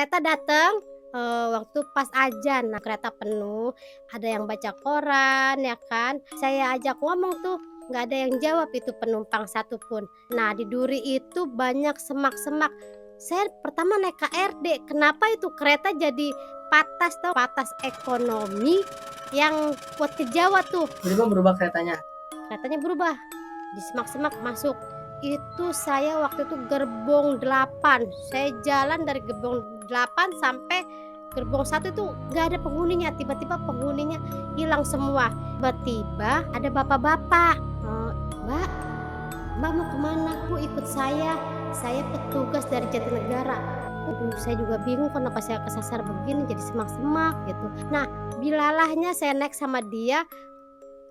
Kereta datang, waktu pas azan. Nah, kereta penuh, ada yang baca koran ya kan. Saya ajak ngomong tuh, nggak ada yang jawab itu penumpang satu pun. Nah, di Duri itu banyak semak-semak. Saya pertama naik KRD, kenapa itu kereta jadi patas tuh, patas ekonomi yang buat ke Jawa tuh. Berubah berubah keretanya. Keretanya berubah, di semak-semak masuk. Itu saya waktu itu gerbong 8. Saya jalan dari gerbong 8 sampai gerbong 1 itu nggak ada penghuninya. Tiba-tiba penghuninya hilang semua. Tiba-tiba ada bapak-bapak, "Mbak, Mbak mau kemana?" "Bu, ikut saya petugas dari Jatinegara." Aduh, saya juga bingung kenapa saya kesasar begini, jadi semak-semak gitu. Nah, bilalahnya saya naik sama dia,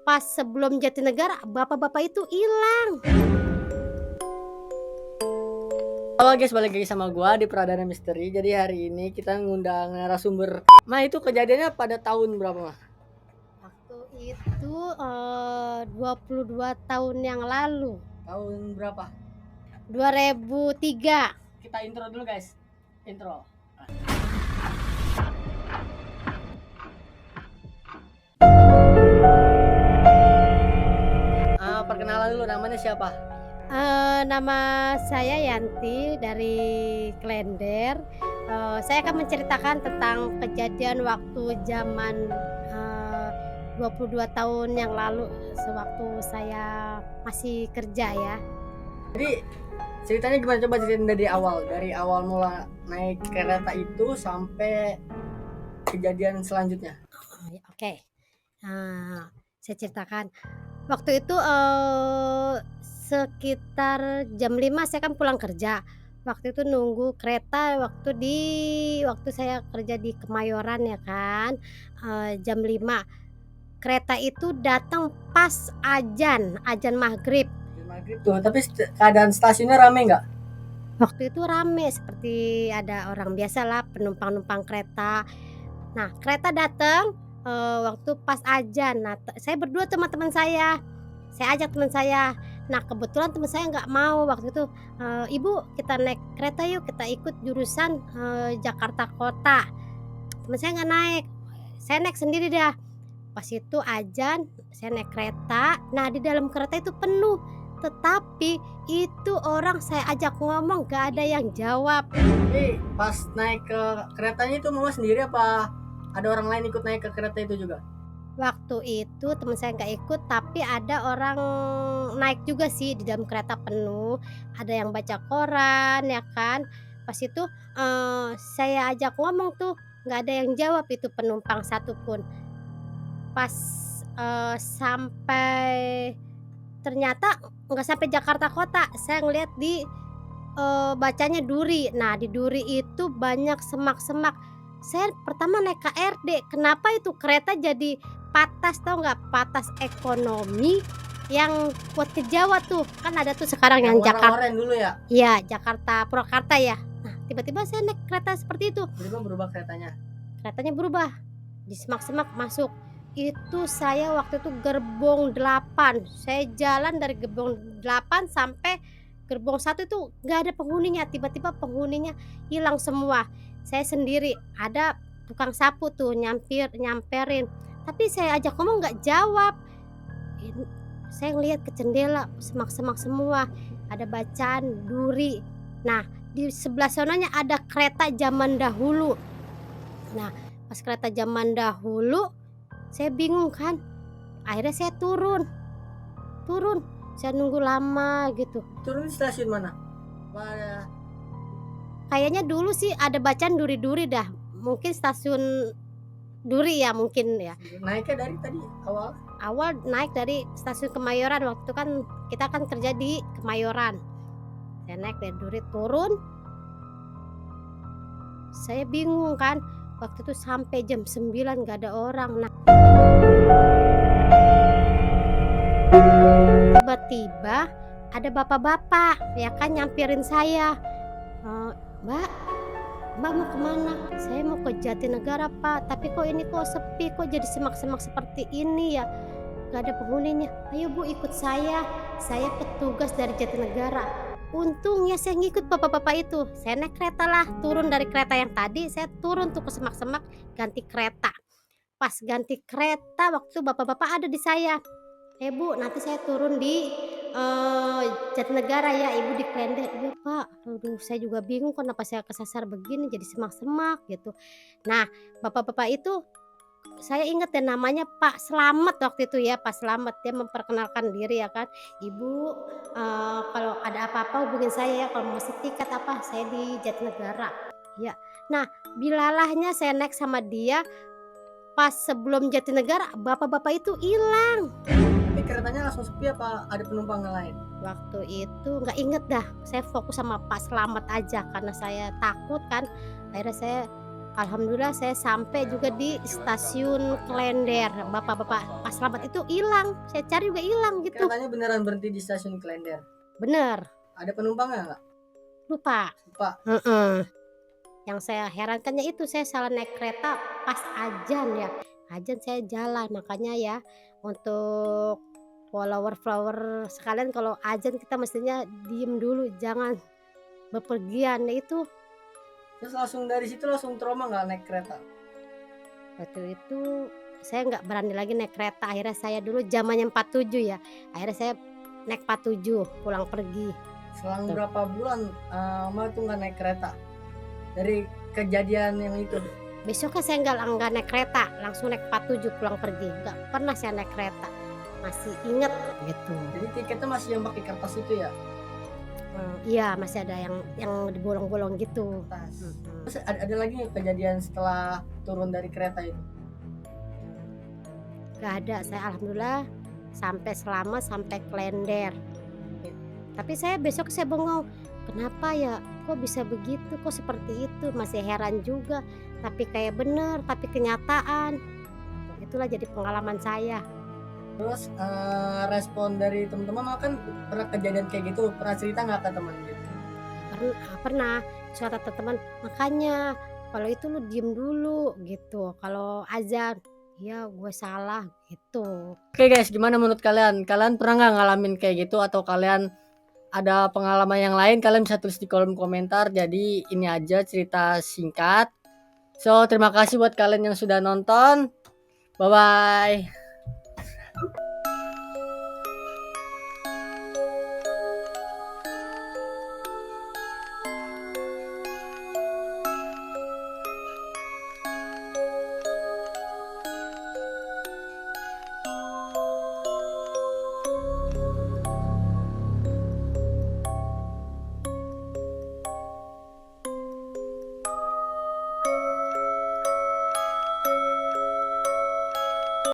pas sebelum Jatinegara bapak-bapak itu hilang. Halo guys, balik lagi sama gua di Pradana Misteri. Jadi hari ini kita ngundang narasumber. Itu kejadiannya pada tahun berapa, Mah? Waktu itu 22 tahun yang lalu. Tahun berapa? 2003. Kita intro dulu, guys. Intro. Perkenalan dulu, namanya siapa? Nama saya Yanti dari Klender. Saya akan menceritakan tentang kejadian waktu zaman 22 tahun yang lalu, sewaktu saya masih kerja ya. Jadi ceritanya gimana, coba ceritain dari awal mula naik kereta itu sampai kejadian selanjutnya. Oke. Saya ceritakan. Waktu itu sekitar jam 5 saya kan pulang kerja. Waktu itu nunggu kereta waktu saya kerja di Kemayoran ya kan. Jam 5. Kereta itu datang pas azan maghrib. Maghrib tuh, tapi keadaan stasiunnya rame nggak? Waktu itu rame, seperti ada orang biasa lah, penumpang-numpang kereta. Nah, kereta datang waktu pas azan. Nah, saya berdua sama teman saya. Saya ajak teman saya. Nah, kebetulan teman saya nggak mau waktu itu, "Ibu, kita naik kereta yuk, kita ikut jurusan Jakarta Kota." Teman saya nggak naik, saya naik sendiri dah. Pas itu azan, saya naik kereta. Nah, di dalam kereta itu penuh, tetapi itu orang saya ajak ngomong gak ada yang jawab. Jadi pas naik ke keretanya itu Mama sendiri apa ada orang lain ikut naik ke kereta itu juga? Waktu itu teman saya nggak ikut, tapi ada orang naik juga sih, di dalam kereta penuh, ada yang baca koran ya kan. Pas itu saya ajak ngomong tuh, nggak ada yang jawab itu penumpang satu pun. Pas sampai, ternyata nggak sampai Jakarta Kota, saya ngeliat di bacanya Duri. Nah, di Duri itu banyak semak-semak. Saya pertama naik KRD, kenapa itu kereta jadi patas, tahu nggak? Patas ekonomi yang buat ke Jawa tuh, kan ada tuh sekarang yang Jakarta. Warna-warna dulu ya? Iya, Jakarta Purwakarta ya. Nah, tiba-tiba saya naik kereta seperti itu. Berubah keretanya. Keretanya berubah, di semak-semak masuk. Itu saya waktu itu gerbong 8. Saya jalan dari gerbong 8 sampai gerbong 1 itu nggak ada penghuninya. Tiba-tiba penghuninya hilang semua. Saya sendiri, ada tukang sapu tuh nyamperin, tapi saya ajak ngomong nggak jawab. Saya ngelihat ke jendela, semak-semak semua, ada bacaan Duri. Nah, di sebelah sananya ada kereta zaman dahulu. Nah, pas kereta zaman dahulu, saya bingung kan, akhirnya saya turun, saya nunggu lama gitu. Turun di stasiun mana? Kayaknya dulu sih ada bacaan Duri-Duri dah, mungkin stasiun Duri ya mungkin ya. Naiknya dari tadi Awal naik dari stasiun Kemayoran, waktu kan kita kan kerja di Kemayoran. Saya naik dari Duri, turun. Saya bingung kan, waktu itu sampai jam 9 gak ada orang. Nah, tiba-tiba ada bapak-bapak ya kan nyamperin saya, "Mbak mau kemana?" "Saya mau ke Jatinegara Pak, tapi kok ini kok sepi, kok jadi semak-semak seperti ini ya, gak ada penghuninya." "Ayo Bu, ikut saya petugas dari Jatinegara." Untungnya saya ngikut bapak-bapak itu, saya naik kereta lah, turun dari kereta yang tadi, saya turun tuh ke Semak-Semak, ganti kereta. Pas ganti kereta waktu itu bapak-bapak ada di saya, "Eh, Bu, nanti saya turun di, Jatinegara ya, Ibu di Klender." "Iya, Pak." Aduh, saya juga bingung kenapa saya kesasar begini, jadi Semak-Semak gitu. Nah, bapak-bapak itu saya inget deh namanya Pak Slamet waktu itu ya, Pak Slamet. Dia memperkenalkan diri ya kan, "Ibu, kalau ada apa-apa hubungin saya ya, kalau mau mesen tiket apa, saya di Jatinegara." Ya. Nah, bilalahnya saya naik sama dia, pas sebelum Jatinegara, bapak-bapak itu hilang. Tapi keretanya langsung sepi apa ada penumpang yang lain? Waktu itu nggak inget dah, saya fokus sama Pak Slamet aja karena saya takut kan. Akhirnya alhamdulillah saya sampai juga di stasiun Klender. Bapak-bapak Pak Slamet itu hilang, saya cari juga hilang gitu. Keretanya beneran berhenti di stasiun Klender. Bener, Ada penumpangnya nggak? lupa. Lupa. Heeh. Yang saya herankannya itu saya salah naik kereta pas azan ya. Azan saya jalan, makanya ya untuk follower-follower sekalian kalau azan kita mestinya diem dulu, jangan bepergian. Nah itu Terus langsung dari situ langsung trauma nggak naik kereta? waktu itu saya nggak berani lagi naik kereta, akhirnya saya dulu zamannya 47 ya, akhirnya saya naik 47 pulang pergi. Selang Tuh. berapa bulan Mama tuh nggak naik kereta? Dari kejadian yang itu. Besoknya saya nggak naik kereta, langsung naik 47 pulang pergi, nggak pernah saya naik kereta, masih inget gitu. Jadi tiketnya masih yang pakai kertas itu ya? Iya masih ada yang dibolong-bolong gitu. Kertas. Mhm. Terus ada lagi nggak kejadian setelah turun dari kereta itu? Nggak ada, saya alhamdulillah sampai selamat sampai Klender. Tapi saya bengong, kenapa ya, kok bisa begitu, kok seperti itu, masih heran juga, tapi kayak bener, tapi kenyataan. Itulah jadi pengalaman saya. Terus respon dari teman-teman Mama kan pernah kejadian kayak gitu, pernah cerita nggak ke teman gitu? Pernah, terus kata teman, "Makanya kalau itu lu diem dulu," gitu, "kalau azan." "Iya gue salah," gitu. Oke guys, gimana menurut kalian? Kalian pernah nggak ngalamin kayak gitu atau kalian ada pengalaman yang lain? Kalian bisa tulis di kolom komentar. Jadi ini aja cerita singkat. So, terima kasih buat kalian yang sudah nonton. Bye bye.